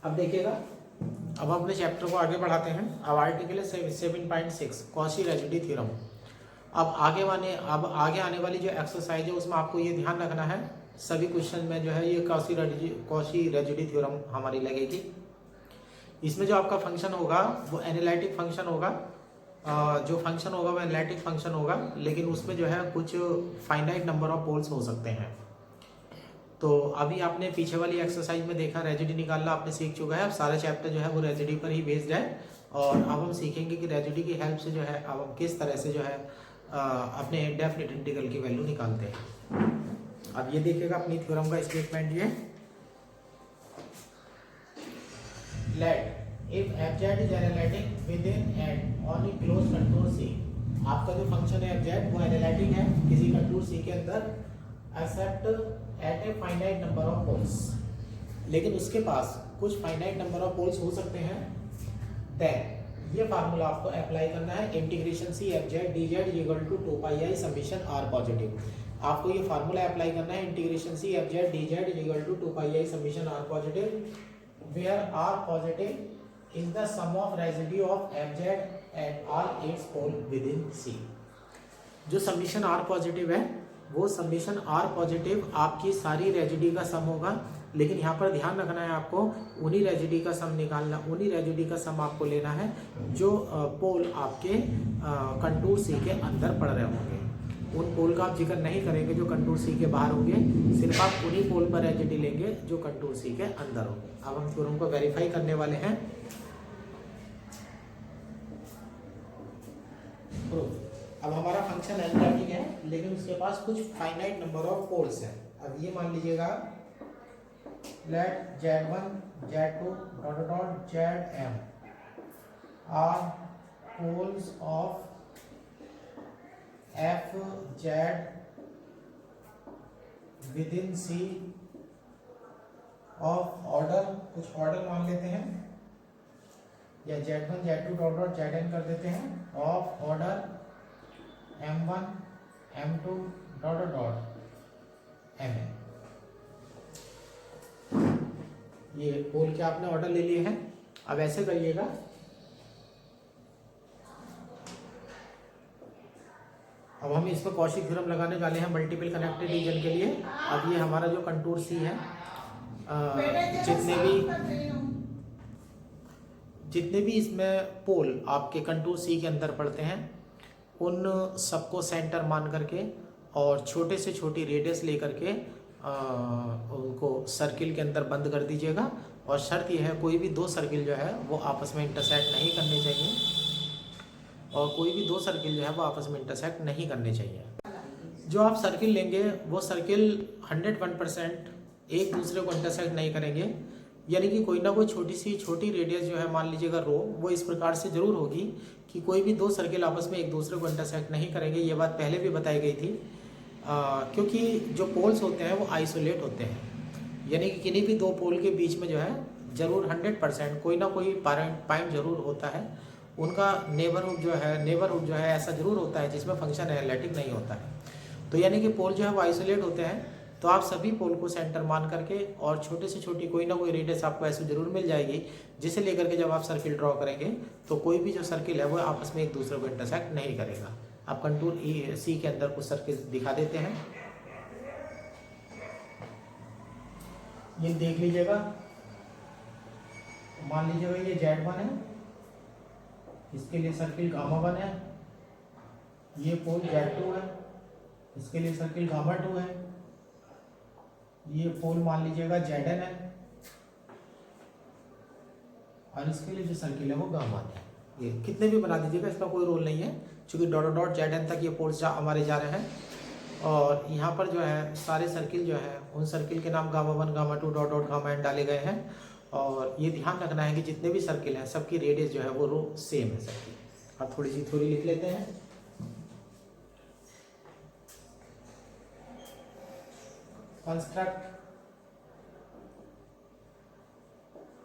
अब देखिएगा, अब अपने चैप्टर को आगे बढ़ाते हैं। अब आर्टिकल है 7.6 कॉशी रेजिड्यू थ्योरम। अब आगे आने वाली जो एक्सरसाइज है उसमें आपको ये ध्यान रखना है, सभी क्वेश्चन में जो है ये कॉशी रेजिड्यू थ्योरम हमारी लगेगी। इसमें जो आपका फंक्शन होगा वो एनालिटिक फंक्शन होगा, जो फंक्शन होगा वो एनालिटिक फंक्शन होगा, लेकिन उसमें जो है कुछ फाइनाइट नंबर ऑफ पोल्स हो सकते हैं। तो अभी आपने पीछे वाली एक्सरसाइज में देखा रेजिडी निकालना आपने सीख चुका है। अब सारा चैप्टर जो है वो रेजिडी पर ही बेस्ड है, और अब हम सीखेंगे कि रेजिडी की हेल्प से जो है अब हम किस तरह से जो है अपने डेफिनेट इंटीग्रल की वैल्यू निकालते हैं। अब ये देखिएगा अपनी थ्योरम का स्टेटमेंट, ये let if F Z is analytic within and on a close contour C. आपका जो फंक्शन है एफजेड वो एनालिटिक है किसी कंटूर सी के अंदर, except at a finite number of poles, लेकिन उसके पास कुछ फाइनाइट नंबर ऑफ पोल्स हो सकते हैं। देन ये फार्मूला आपको अप्लाई करना है, integration C F Z D Z equal to 2 pi I summation R positive. आपको ये फार्मूला अप्लाई करना है, integration C F Z D Z equal to 2 pi I summation R positive, where R positive is the sum of residue of F Z at all its pole within C. जो summation R positive है वो summation R positive आपकी सारी रेजिडी का सम होगा, लेकिन यहाँ पर ध्यान रखना है आपको उन्हीं रेजिडी का सम निकालना, उन्हीं रेजिडी का सम आपको लेना है जो पोल आपके कंटूर सी के अंदर पड़ रहे होंगे। उन पोल का आप जिक्र नहीं करेंगे जो कंटूर सी के बाहर होंगे, सिर्फ आप उन्हीं पोल पर रेजिडी लेंगे जो कंटूर सी के अंदर होंगे। अब हम थ्योरम को वेरीफाई करने वाले हैं। अब हमारा फंक्शन एनालिटिक है, लेकिन उसके पास कुछ फाइनाइट नंबर ऑफ पोल्स हैं। अब ये मान लीजिएगा, let z1 z2 dot dot zm are poles of F Z within C of order, कुछ ऑर्डर मान लेते हैं, या z1 z2 dot dot zn कर देते हैं, of order m1 m2 dot dot mn। ये पोल के आपने ऑर्डर ले लिए हैं। अब ऐसे करिएगा, अब हम इसमें कॉशी थ्योरम लगाने वाले हैं मल्टीपल कनेक्टेड रीजन के लिए। अब ये हमारा जो कंटूर सी है, जितने भी इसमें पोल आपके कंटूर सी के अंदर पड़ते हैं उन सबको सेंटर मान करके और छोटे से छोटी रेडियस लेकर के उनको सर्किल के अंदर बंद कर दीजिएगा। और शर्त यह है कोई भी दो सर्किल जो है वो आपस में इंटरसेक्ट नहीं करने चाहिए, और कोई भी दो सर्किल जो है वो आपस में इंटरसेक्ट नहीं करने चाहिए। जो आप सर्किल लेंगे वो सर्किल 101% एक दूसरे को इंटरसेक्ट नहीं करेंगे, यानी कि कोई ना कोई छोटी रेडियस जो है, मान लीजिएगा रो, वो इस प्रकार से जरूर होगी कि कोई भी दो सर्किल आपस में एक दूसरे को इंटरसेक्ट नहीं करेंगे। ये बात पहले भी बताई गई थी, क्योंकि जो पोल्स होते हैं वो आइसोलेट होते हैं, यानी कि किन्हीं भी दो पोल के बीच में जो है जरूर 100% कोई ना कोई पॉइंट जरूर होता है, उनका नेबरहुड जो है ऐसा जरूर होता है जिसमें फंक्शन एनालिटिक नहीं होता है। तो यानी कि पोल जो है वो आइसोलेट होते हैं, तो आप सभी पोल को सेंटर मान करके और छोटे से छोटी कोई ना कोई रेडियस आपको ऐसे जरूर मिल जाएगी, जिसे लेकर के जब आप सर्किल ड्रॉ करेंगे तो कोई भी जो सर्किल है वो आपस में एक दूसरे को इंटरसेक्ट नहीं करेगा। अब कंटूर सी के अंदर कुछ सर्किल दिखा देते हैं, ये देख लीजिएगा। मान लीजिएगा ये Z1 है, इसके लिए सर्किल गामा 1 है, ये पोल Z2 है, इसके लिए सर्किल गामा 2 है, ये पोल मान लीजिएगा Zn है, और इसके लिए जो सर्किल है वो गामा है। ये कितने भी बना दीजिएगा, इसका कोई रोल नहीं है, क्योंकि डॉट डॉट Zn तक ये पोल्स हमारे जा रहे हैं। और यहाँ पर जो है सारे सर्किल जो है उन सर्किल के नाम gamma 1 gamma 2 dot dot gamma n डाले गए हैं। और ये ध्यान रखना है कि जितने भी सर्किल हैं सबकी रेडियस जो है वो रो सेम है सबकी। अब थोड़ी सी थ्योरी लिख लेते हैं। Construct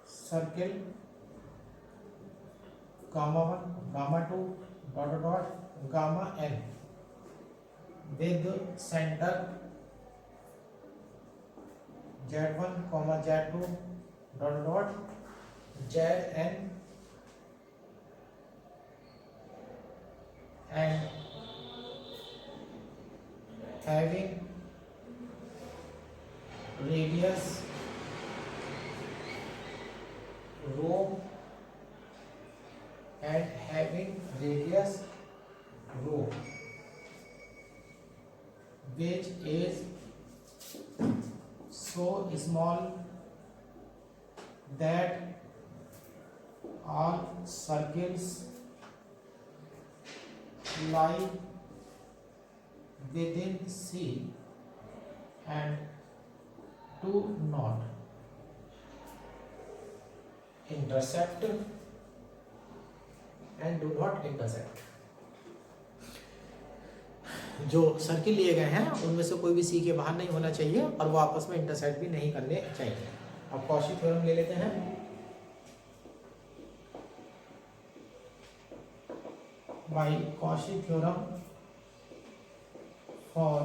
circle gamma 1 gamma 2 dot dot gamma n with center Z1, Z2 dot dot Zn and having radius rho and having radius rho which is so small that all circles lie within C and do not intersect and do not intersect। जो circle लिए गए हैं उनमें से कोई भी सी के बाहर नहीं होना चाहिए और वो आपस में इंटरसेक्ट भी नहीं करने चाहिए। अब कॉची थ्योरम ले लेते हैं। By Cauchy theorem for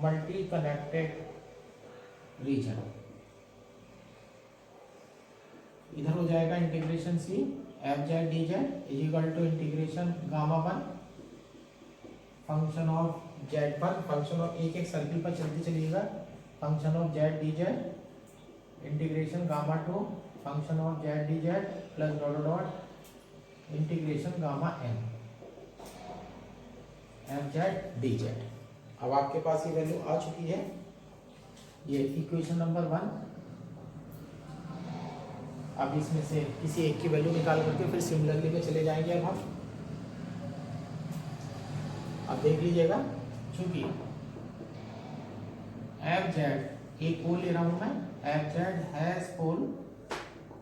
multi connected region, इधर हो जाएगा integration C F Z D Z is equal to integration gamma one function of Z one, function of एक एक सर्किल पर चलते चलिएगा, function of Z D Z integration gamma two function of Z D Z plus dot dot integration gamma N F Z D Z. अब आपके पास ये value आ चुकी है, ये इक्वेशन नंबर वन। अब इसमें से किसी एक की वैल्यू निकाल करके फिर सिमिलरली में चले जाएंगे। अब हम अब देख लीजिएगा, चूंकि एफ जेड एक पोल ले रहा हूं मैं, F Z has pole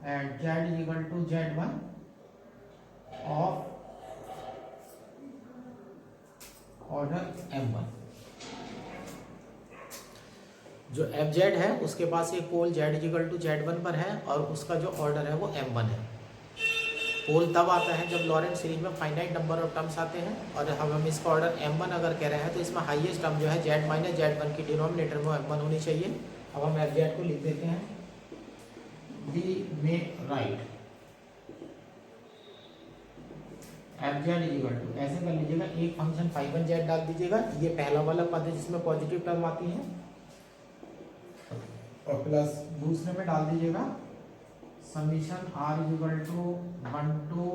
and Z is equal to Z one of order m1। जो एफ जेड है उसके पास एक pole Z equal to Z one पर है और उसका जो ऑर्डर है वो m1 है। पोल तब आता है जब लॉरेंट सीरीज में फाइनाइट नंबर ऑफ टर्म्स आते हैं और हम इसका ऑर्डर m1 अगर कह रहे हैं तो इसमें हाईएस्ट टर्म जो है z माइनस z1 की डिनोमिनेटर में m1 होनी चाहिए। अब हम एफ जेड को लिख देते हैं, we may write F Z is equal to, ऐसे कर लीजिएगा, एक फंक्शन फाइवन जेड डाल दीजिएगा, ये पहला वाला पद है जिसमें पॉजिटिव टर्म आती है, और प्लस दूसरे में डाल दीजिएगा summation R is equal to 1 to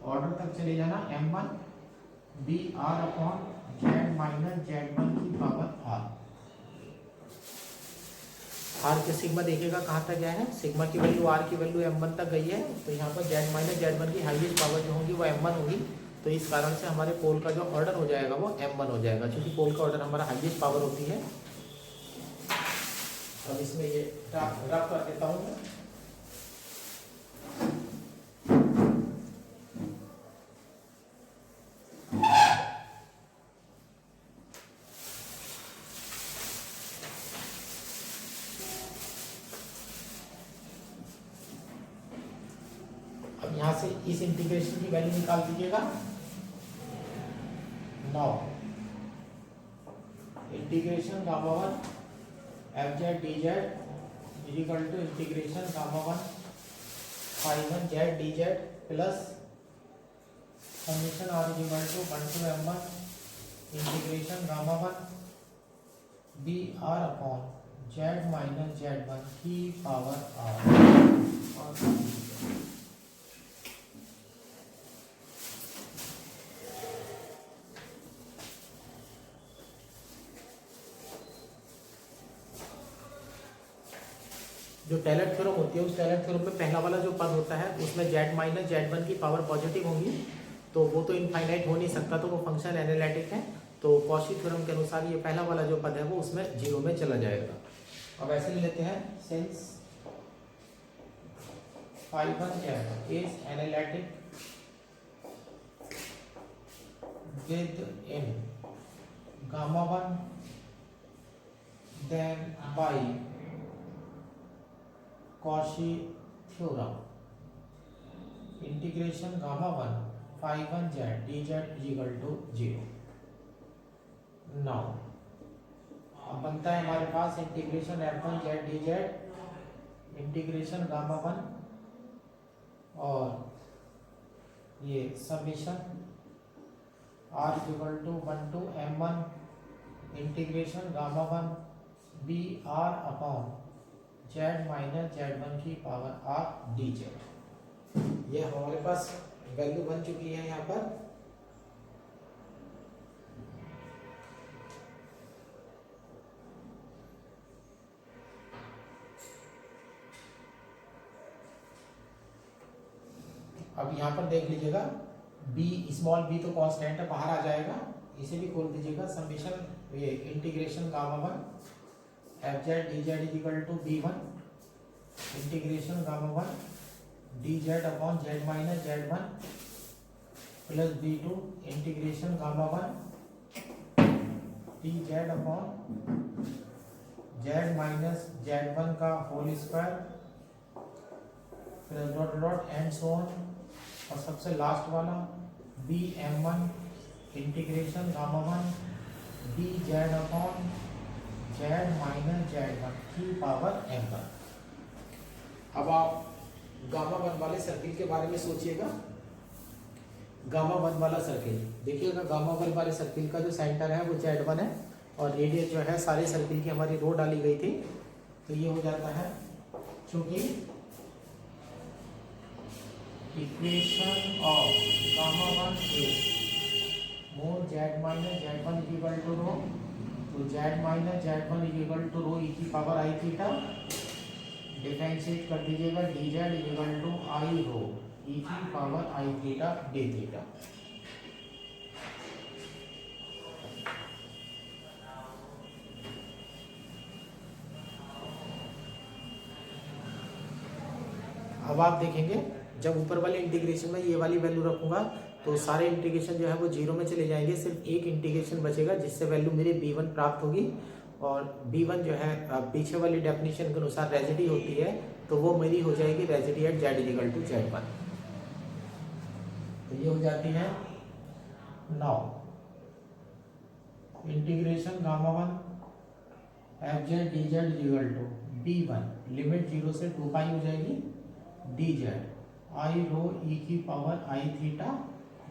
order तक चले जाना m1 B R upon Z minus z1 की पावर आर के सिग्मा देखिएगा कहाँ तक गया है, सिग्मा की वैल्यू आर की वैल्यू m1 तक गई है, तो यहाँ पर z माइनस z1 की हाईएस्ट पावर जो होगी वो m1 होगी। तो इस कारण से हमारे पोल का जो ऑर्डर हो जाएगा वो m1 हो जाएगा, क्योंकि पोल का ऑर्डर हमारा हाईएस्ट पावर होती है। अब इसमें ये रफ कर देता हूँ मैं। अब यहाँ से इस इंटीग्रेशन की वैल्यू निकाल दीजिएगा। Now integration gamma one F Z D Z is equal to integration gamma one phi one Z D Z plus summation R is equal to 1 to m1 integration gamma one B R upon Z minus z1 की power R. जो Taylor theorem होती है उस Taylor theorem में पहला वाला जो पद होता है उसमें z माइनस z1 की पावर पॉजिटिव होगी, तो वो तो इनफाइनाइट हो नहीं सकता, तो वो फंक्शन एनालिटिक है। तो कॉची थ्योरम के अनुसार ये पहला वाला जो पद है वो उसमें जीरो में चला जाएगा। अब ऐसे ले लेते हैं, since phi one is analytic within gamma one then by Cauchy theorem integration gamma one phi one Z D Z equal to 0। Now अब बनता है हमारे पास integration f1 Z D Z integration gamma one और ये summation r equal to 1 to m1 integration gamma one B R upon Z minus z1 की power r dz। ये हमारे पास वैल्यू बन चुकी है यहाँ पर। अब यहाँ पर देख लीजिएगा b स्मॉल b तो कांस्टेंट है, बाहर आ जाएगा, इसे भी खोल दीजिएगा। समेशन ये integration gamma one F Z D Z equal to b1 integration gamma one D Z upon Z minus z1 plus b2 integration gamma one D Z upon Z minus z1 का whole square plus dot dot and so on. और सबसे last वाला B m1 integration gamma one D Z upon Z minus z1 की power m1। अब आप gamma one वाले circle के बारे में सोचिएगा। गामा वन वाला सर्किल देखिएगा, गामा वन वाले सर्किल का जो सेंटर है वो z1 है और रेडियस जो है सारे सर्किल की हमारी रो डाली गई थी, तो ये हो जाता है चूंकि equation of gamma one is mod Z minus z1 equal to rho, तो Z minus z1 equal to rho E की पावर आई थीटा, डिफरेंशिएट कर दीजिएगा D Z equal to I rho E की पावर आई थीटा डी थीटा। अब आप देखेंगे जब ऊपर वाले इंटीग्रेशन में ये वाली वैल्यू रखूंगा तो सारे इंटीग्रेशन जो है वो जीरो में चले जाएंगे, सिर्फ एक इंटीग्रेशन बचेगा जिससे वैल्यू मेरी b1 प्राप्त होगी। और b1 जो है पीछे वाली डेफिनेशन के अनुसार रेजिडी होती है, तो वो मेरी हो जाएगी residue at z equal to z1। तो ये हो जाती है now integration gamma one F Z D Z equal to b1 limit 0 से 2 पाई हो जाएगी D Z I rho E की पावर आई थीटा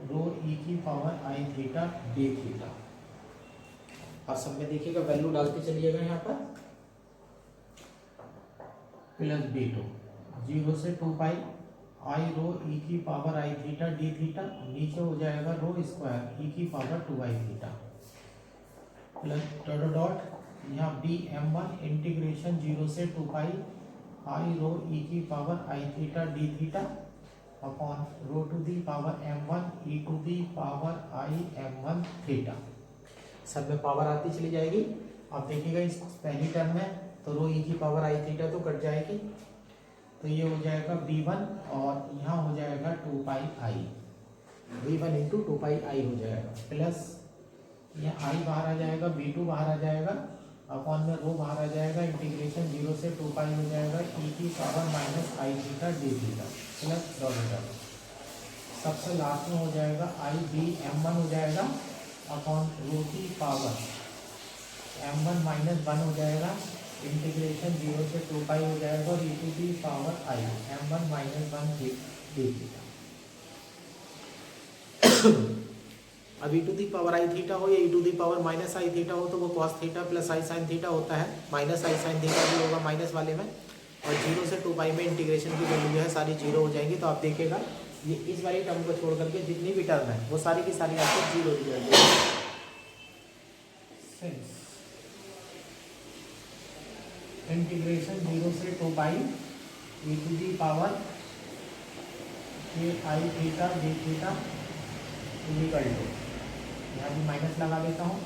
रो ई की पावर आई थीटा डी थीटा। अब सब में देखिएगा वैल्यू डालते चलिएगा यहाँ पर प्लस b2 0 से 2 पाई आई रो ई की पावर आई थीटा डी थीटा, नीचे हो जाएगा रो स्क्वायर ई की power 2 I theta plus dot dot यहाँ बी m1 इंटीग्रेशन 0 से 2 पाई आई रो ई की power I theta D theta upon rho to the power m1 E to the power I m1 theta. सब में power आती चली जाएगी। अब देखिएगा इस पहली टर्म में तो रो ई की पावर आई थीटा तो कट जाएगी, तो ये हो जाएगा b1 और यहाँ हो जाएगा 2 pi I b1 into 2 pi आई हो जाएगा प्लस यहाँ आई बाहर आ जाएगा b2 बाहर आ जाएगा अपॉन में रो बाहर आ जाएगा इंटीग्रेशन 0 से 2 पाई हो जाएगा ई की power minus i theta D theta plus dot dot. सबसे लास्ट में हो जाएगा आई बी m1 हो जाएगा अपॉन रो की पावर m1 माइनस 1 हो जाएगा इंटीग्रेशन 0 से 2 पाई हो जाएगा और e to the power I m1 minus 1 d theta. अब e to the power I theta हो या e to the power minus i theta हो तो वो cos theta plus i sine theta होता है, माइनस आई साइन थीटा भी होगा माइनस वाले में, और 0 से 2 पाई में इंटीग्रेशन की वैल्यू जो है सारी जीरो हो जाएंगी। तो आप देखेगा ये इस वाली टर्म को छोड़ करके जितनी भी टर्म है वो सारी की सारी आपको जीरो दी जाएगी। इंटीग्रेशन 0 से 2 pi e to the power I theta D theta equal to, यहाँ भी माइनस लगा देता हूँ,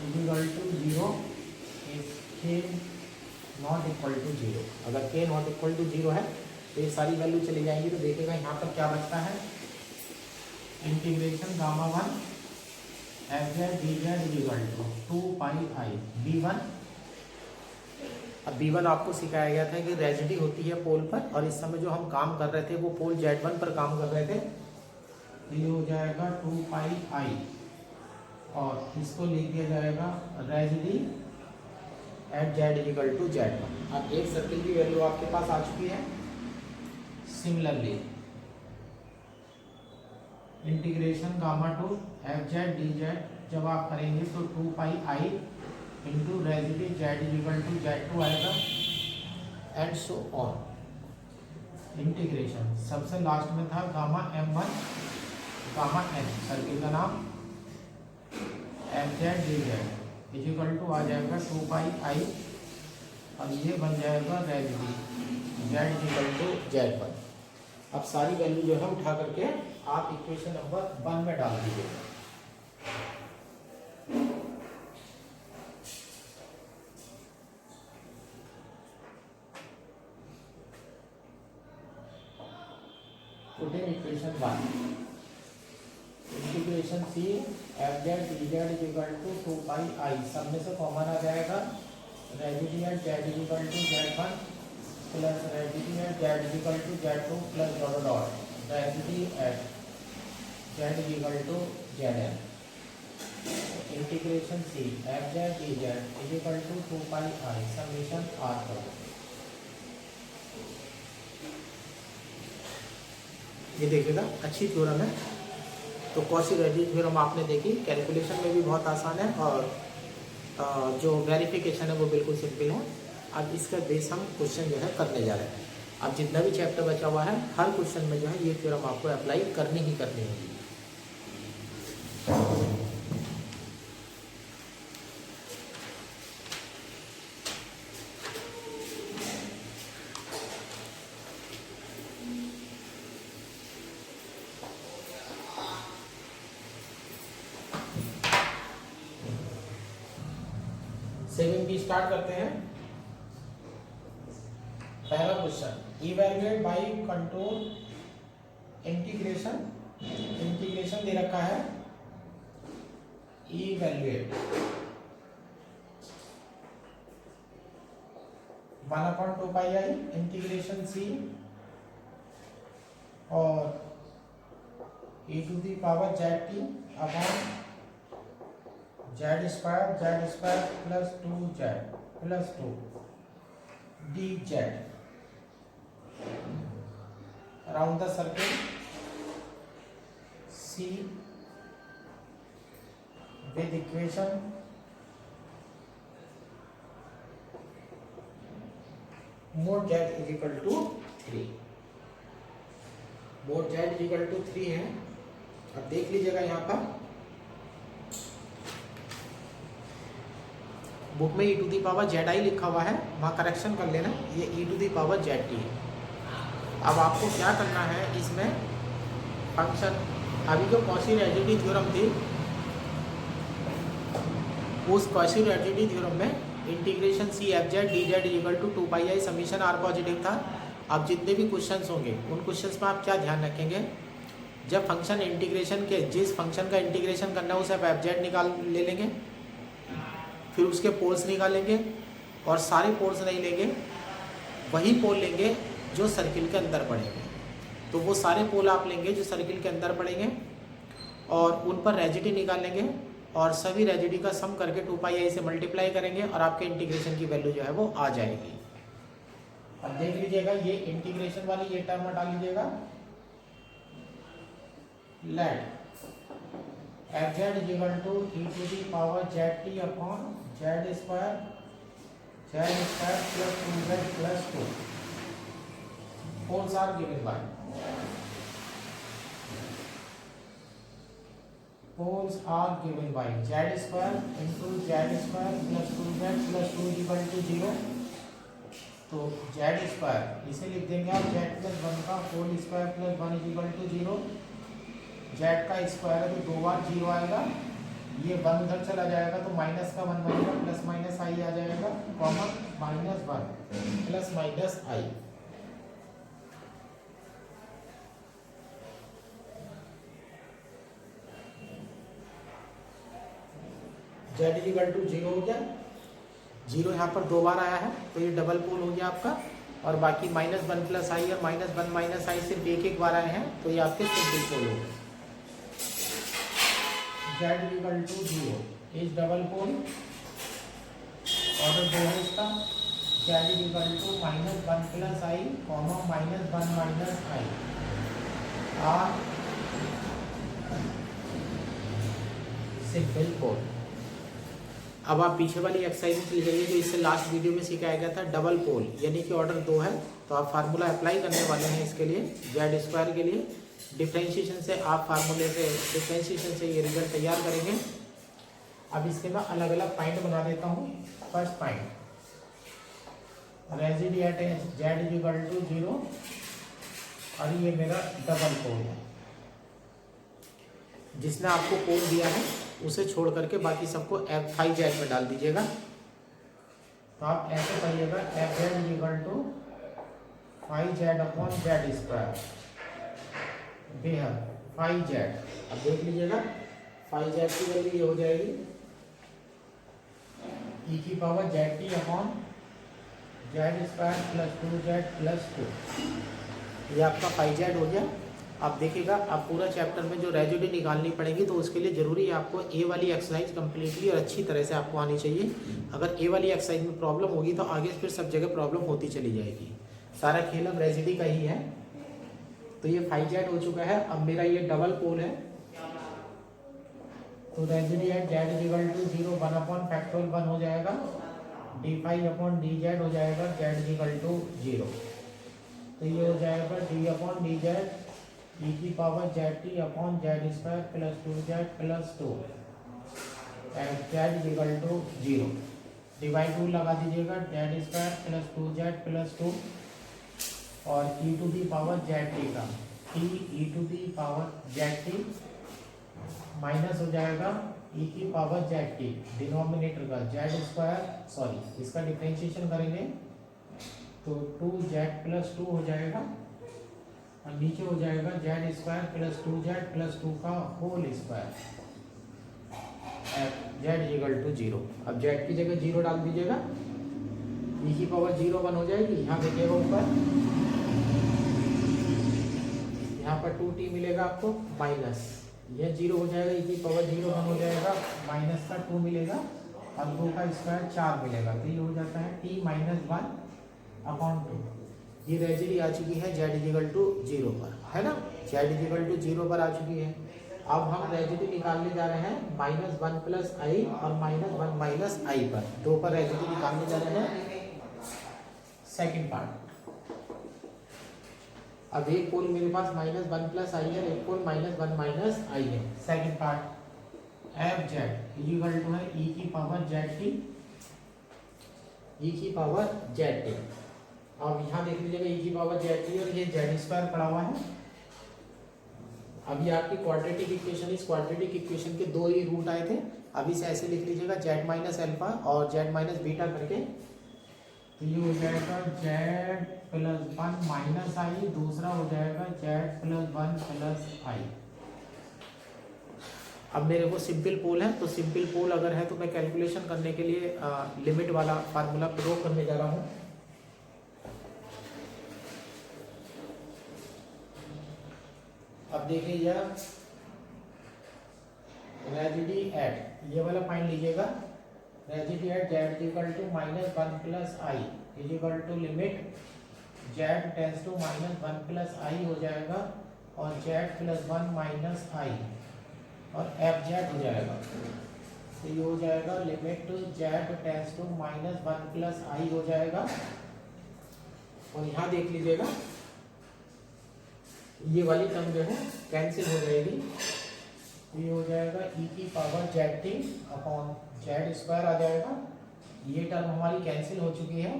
equal to 0 is k not equal to 0। अगर के नॉट इक्वल टू 0 है तो ये सारी वैल्यू चली जाएंगी। तो देखेगा यहाँ पर क्या बचता है integration gamma one F Z D Z equal to 2 pi I b1। अब b1 आपको सिखाया गया था कि रेजिडी होती है पोल पर, और इस समय जो हम काम कर रहे थे वो पोल z1 पर काम कर रहे थे। ये हो जाएगा 2 पाई आई और इसको लिख दिया जाएगा residue at z is equal to Z1। अब एक सर्किल की वैल्यू आपके पास आ चुकी है। Similarly integration gamma two f Z D z जब आप करेंगे तो 2πi into residue z is equal to Z2 आएगा एंड सो ऑन। इंटीग्रेशन सबसे लास्ट में था gamma M1 gamma N, circle का नाम f Z D Z is equal to आ जाएगा 2πi और ये बन जाएगा residue z is equal to Z1। अब सारी वैल्यू जो है उठा करके आप इक्वेशन नंबर 1 में डाल दीजिएगा। Put in equation 1 integration C F Z D Z is equal to 2πi, सब में से कॉमन आ जाएगा residue at z is equal to Z1 plus residue at z is equal to Z2 plus dot dot residue at z is equal to Zn। Integration C F Z D Z is equal to 2πi summation r पर। ये देखिएगा अच्छी theorem है। तो कॉची-रेजी theorem आपने देखी, calculation में भी बहुत आसान है और जो वेरिफिकेशन है वो बिल्कुल सिंपल है। अब इसका बेस हम क्वेश्चन जो है करने जा रहे हैं। अब जितना भी चैप्टर बचा हुआ है हर क्वेश्चन में जो है ये थ्योरम आपको अप्लाई करनी ही करनी होगी। सेविंग की स्टार्ट करते हैं। पहला question evaluate by contour integration. Integration दे रखा है इवैल्यूएट 1/2πi इंटीग्रेशन सी और e to the power ZT upon Z square plus 2Z plus 2 dz around the circle C with equation mod z is equal to 3। mod z is equal to 3 है। अब देख लीजिएगा यहाँ पर book में e to the power ZI लिखा हुआ है, वहाँ करेक्शन कर लेना, ये e to the power ZT है। अब आपको क्या करना है इसमें फंक्शन, अभी जो कॉची-रेजी थ्योरम थी उस कॉची-रेजी थ्योरम में integration C F Z D Z equal to 2πi summation r positive था। अब जितने भी क्वेश्चंस होंगे उन क्वेश्चंस में आप क्या ध्यान रखेंगे, जब फंक्शन इंटीग्रेशन के जिस फंक्शन का इंटीग्रेशन करना है उसे आप एफ जेड निकाल ले लेंगे, फिर उसके पोल्स निकालेंगे और सारे पोल्स नहीं लेंगे, वही पोल लेंगे जो सर्किल के अंदर पड़ेंगे। तो वो सारे पोल आप लेंगे जो सर्किल के अंदर पड़ेंगे और उन पर रेजिडी निकालेंगे और सभी रेजिडी का सम करके 2πi से मल्टीप्लाई करेंगे और आपके इंटीग्रेशन की वैल्यू जो है वो आ जाएगी। अब देख लीजिएगा ये इंटीग्रेशन वाली ये टर्म हटा लीजिएगा, let F Z is equal to e to the power ZT upon Z square plus 2Z plus 2 poles are given by Z square into Z square plus 2Z plus 2 is equal to 0। तो Z square इसे लिख देंगे आप Z plus 1 का whole square plus 1 is equal to 0। Z का square है तो 2 बार 0 आएगा, ये 1 उधर चला जाएगा तो माइनस का 1 बनेगा, प्लस माइनस i आ जाएगा, common -1 plus minus i। Z equal to 0 हो गया, 0 यहाँ पर 2 बार आया है तो ये डबल पोल हो गया आपका, और बाकी -1 प्लस i और -1 माइनस i सिर्फ एक बार आए हैं तो ये आपके सिंपल पोल हो गए। Z equal to 0 is double pole order 2 है इसका, z is equal to -1 plus i comma -1 minus i are simple pole. अब आप पीछे वाली एक्सरसाइज में चले जाइए जो इससे लास्ट वीडियो में सिखाया गया था, डबल पोल, यानी कि ऑर्डर 2 है तो आप फार्मूला अप्लाई करने वाले हैं इसके लिए, जेड स्क्वायर के लिए। डिफ्रेंशिएशन से आप फार्मूले से डिफ्रेंशिएशन से ये रिजल्ट तैयार करेंगे। अब इसके मैं अलग अलग पॉइंट बना देता हूँ। First point, residue at z is equal to 0 और ये मेरा डबल पोल है। जिसने आपको पोल दिया है उसे छोड़ करके बाकी सबको F5 जेड में डाल दीजिएगा। तो आप ऐसे करिएगा, F Z is equal to 5 Z upon Z square बेहद 5 जेड। अब देख लीजिएगा 5 जेड की वैल्यू ये हो जाएगी ई की power z t upon Z square plus 2 Z plus 2। ये आपका 5 जेड हो गया। आप देखिएगा आप पूरा चैप्टर में जो रेजिडी निकालनी पड़ेगी तो उसके लिए ज़रूरी है आपको ए वाली एक्सरसाइज कम्प्लीटली और अच्छी तरह से आपको आनी चाहिए। अगर ए वाली एक्सरसाइज में प्रॉब्लम होगी तो आगे फिर सब जगह प्रॉब्लम होती चली जाएगी। सारा खेल अब रेजिडी का ही है। तो ये 5 जेड हो चुका है। अब मेरा ये डबल पोल है तो residue at z is equal to 0 1 upon factorial 1 हो जाएगा, d5 अपॉन डी जेड हो जाएगा, जेड इज इक्वल टू 0। तो ये हो जाएगा d upon d z e की power z t upon Z square plus 2 Z plus 2 and Z is equal to 0। Divide two लगा दीजिएगा, z square plus 2 Z plus 2 और e to the power z t का t e to the power z t minus हो जाएगा e की power z t denominator का z square, sorry इसका differentiation करेंगे तो 2 जेड प्लस 2 हो जाएगा और नीचे हो जाएगा Z square plus 2 Z plus 2 का whole square Z equal to 0। अब जेड की जगह 0 डाल दीजिएगा, ई की पावर 0 1 हो जाएगी। यहाँ देखिएगा ऊपर, यहाँ पर 2t मिलेगा आपको माइनस, यह 0 हो जाएगा, ई की पावर 0 1 हो जाएगा, माइनस का 2 मिलेगा और 2 का स्क्वायर 4 मिलेगा। तो ये हो जाता है t माइनस 1 अपॉन 2। ये रेजिडी आ चुकी है जेड इक्वल टू 0 पर, है ना, जेड इक्वल टू 0 पर आ चुकी है। अब हम रेजिडी निकालने जा रहे हैं -1 प्लस आई और -1 माइनस आई पर, 2 पर रेजिडी निकालने जा रहे हैं। सेकंड पार्ट, अब एक पोल मेरे पास -1 प्लस आई है, एक पोल -1 माइनस आई है। Second part, F Z equal to है ई की पावर जेड टी, ई की पावर जेड टी। अब यहाँ देख लीजिएगा ई की पावर जेड टी और ये जेड स्क्वायर पड़ा हुआ है। अब ये आपकी क्वाड्रेटिक इक्वेशन, इस क्वाड्रेटिक इक्वेशन के 2 ही रूट आए थे। अब इसे ऐसे लिख लीजिएगा जेड माइनस अल्फा और जेड माइनस बीटा करके, तो ये हो जाएगा जेड प्लस 1 माइनस आई, दूसरा हो जाएगा जेड प्लस 1 प्लस आई। अब मेरे को सिंपल पोल है तो सिंपल पोल अगर है तो मैं कैलकुलेशन करने के लिए लिमिट वाला फार्मूला प्रयोग करने जा रहा हूँ। अब देखिए यह रेजिडी एट, ये वाला पॉइंट लीजिएगा, residue at z equal to -1 plus i is equal to limit z tends to -1 plus i हो जाएगा और जेड प्लस 1 माइनस आई और एफ जेड हो जाएगा। तो ये हो जाएगा limit z tends to -1 plus i हो जाएगा। और यहाँ देख लीजिएगा ये वाली टर्म जो है कैंसिल हो जाएगी, ये हो जाएगा ई की power z t upon Z square आ जाएगा। ये टर्म हमारी कैंसिल हो चुकी है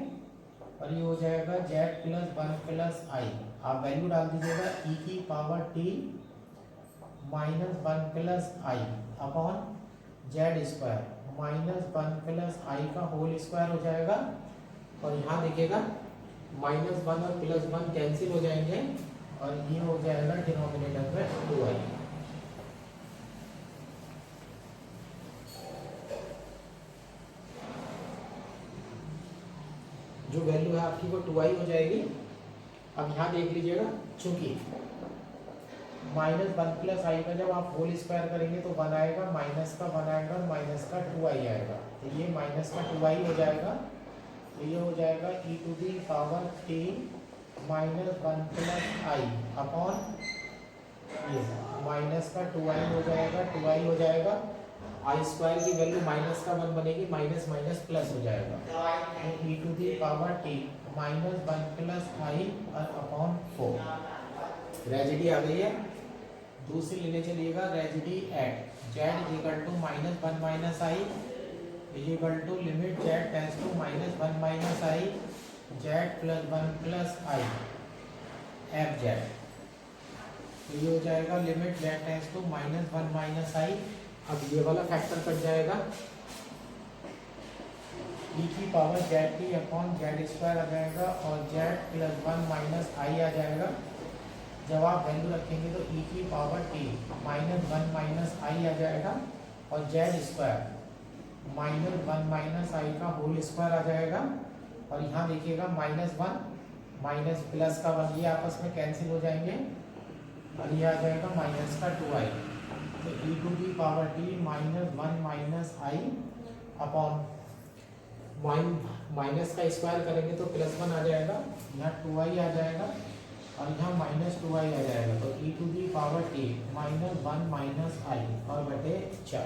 और ये हो जाएगा जेड प्लस 1 प्लस आई। आप वैल्यू डाल दीजिएगा ई की पावर टी -1 प्लस आई अपॉन जेड स्क्वायर -1 प्लस आई का होल स्क्वायर हो जाएगा। और यहाँ देखिएगा -1 और +1 कैंसिल हो जाएंगे और ये हो जाएगा डिनोमिनेटर में 2i। जो वैल्यू है आपकी वो 2i हो जाएगी। अब यहाँ देख लीजिएगा, चूंकि -1 प्लस आई का जब आप होल स्क्वायर करेंगे तो 1 आएगा, माइनस का 1 आएगा, माइनस का 2i आएगा। तो ये माइनस का 2i हो जाएगा, तो ये हो जाएगा e to the power t minus 1 plus I upon ये माइनस का 2i हो जाएगा, 2i हो जाएगा, आई स्क्वायर की वैल्यू माइनस का 1 बनेगी, माइनस माइनस प्लस हो जाएगा, तो e to the power t minus 1 plus I upon 4। Tragedy आ गई है। दूसरी लेने चलिएगा, residue at z is equal to minus 1 minus i is equal to limit z tends to minus 1 minus i z plus 1 plus i f z. तो ये हो जाएगा limit z tends to minus 1 minus i. अब ये वाला factor cut जाएगा, e की power z t upon Z square आ जाएगा और जेड प्लस 1 माइनस आई आ जाएगा। जब आप वैल्यू रखेंगे तो e की power t minus 1 minus i आ जाएगा और z square minus 1 minus i का होल स्क्वायर आ जाएगा। और यहाँ देखिएगा माइनस 1 माइनस प्लस का 1 ये आपस में कैंसिल हो जाएंगे और ये आ जाएगा माइनस का 2i। तो e to the power t minus 1 minus I upon minus का स्क्वायर करेंगे तो प्लस 1 आ जाएगा, यहाँ 2i आ जाएगा और यहाँ माइनस 2i आ जाएगा। तो e to the power t minus 1 minus i और बटे 4।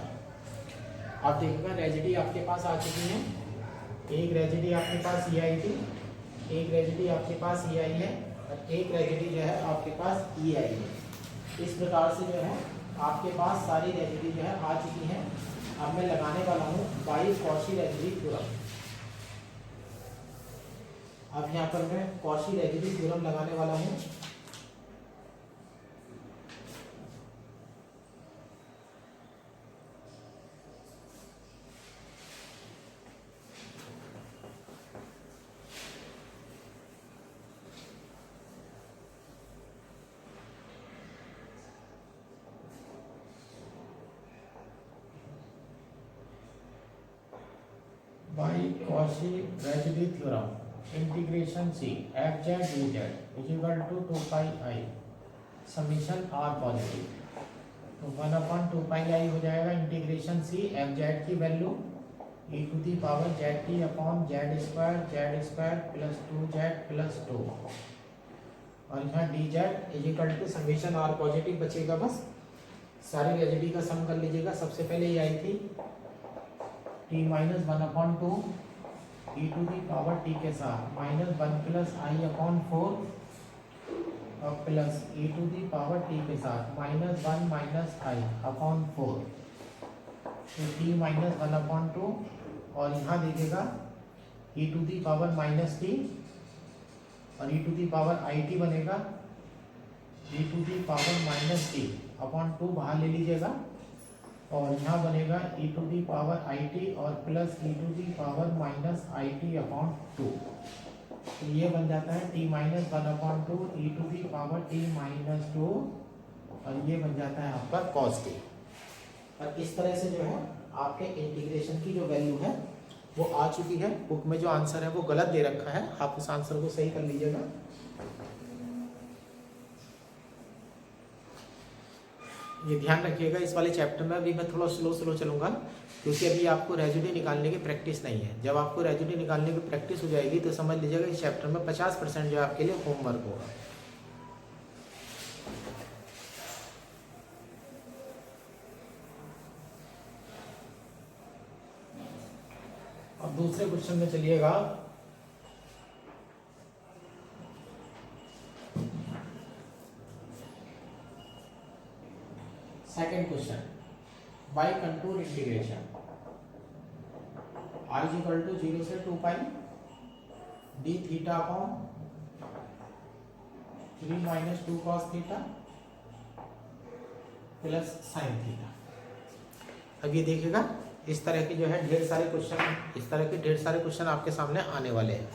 आप देखिएगा रेजिडी आपके पास आ चुकी है। एक रेजिडी आपके पास ये आई थी, एक रेजिडी आपके पास ये आई है और एक रेजिडी जो है आपके पास ये आई है। इस प्रकार से जो है आपके पास सारी रेजिडी जो है आ चुकी हैं। अब मैं लगाने वाला हूँ बाई कॉची रेजिडी थ्योरम। अब यहाँ पर मैं कॉची रेजिडी थ्योरम लगाने वाला हूँ। By Cauchy residue theorem integration C F Z D Z is equal to 2 pi i summation r positive. तो 1/2 हो जाएगा इंटीग्रेशन सी एफ जेड की value e to the power z t upon Z square plus 2z plus 2 और यहाँ d Z is equal to summation r positive बचेगा। बस सारी रेजिडी का सम कर लीजिएगा। सबसे पहले ये आई थी t minus 1/2 e to the power t के साथ माइनस 1 प्लस आई अपॉन 4 और plus e to the power t के साथ माइनस 1 माइनस आई अपॉन 4। तो t माइनस 1/2 और यहाँ देखिएगा e to the power minus t और e to the power i t बनेगा e to the power minus t upon 2 बाहर ले लीजिएगा और यहाँ बनेगा e to the power i t और plus e to the power minus i t upon 2। तो ये बन जाता है t minus 1/2 e to the power t minus 2 और ये बन जाता है आपका cos t। और इस तरह से जो है आपके इंटीग्रेशन की जो वैल्यू है वो आ चुकी है। बुक में जो आंसर है वो गलत दे रखा है, आप उस आंसर को सही कर लीजिएगा। ये ध्यान रखिएगा। इस वाले चैप्टर में अभी मैं थोड़ा स्लो चलूँगा क्योंकि अभी आपको रेजिडी निकालने की प्रैक्टिस नहीं है। जब आपको रेजिडी निकालने की प्रैक्टिस हो जाएगी तो समझ लीजिएगा इस चैप्टर में 50% जो आपके लिए होमवर्क होगा। अब दूसरे क्वेश्चन में चलिएगा। Second question, by contour integration i is equal to 0 से 2 pi d theta upon 3 minus 2 cos theta plus sine theta. अब ये देखिएगा इस तरह के जो है ढेर सारे क्वेश्चन, इस तरह के ढेर सारे क्वेश्चन आपके सामने आने वाले हैं।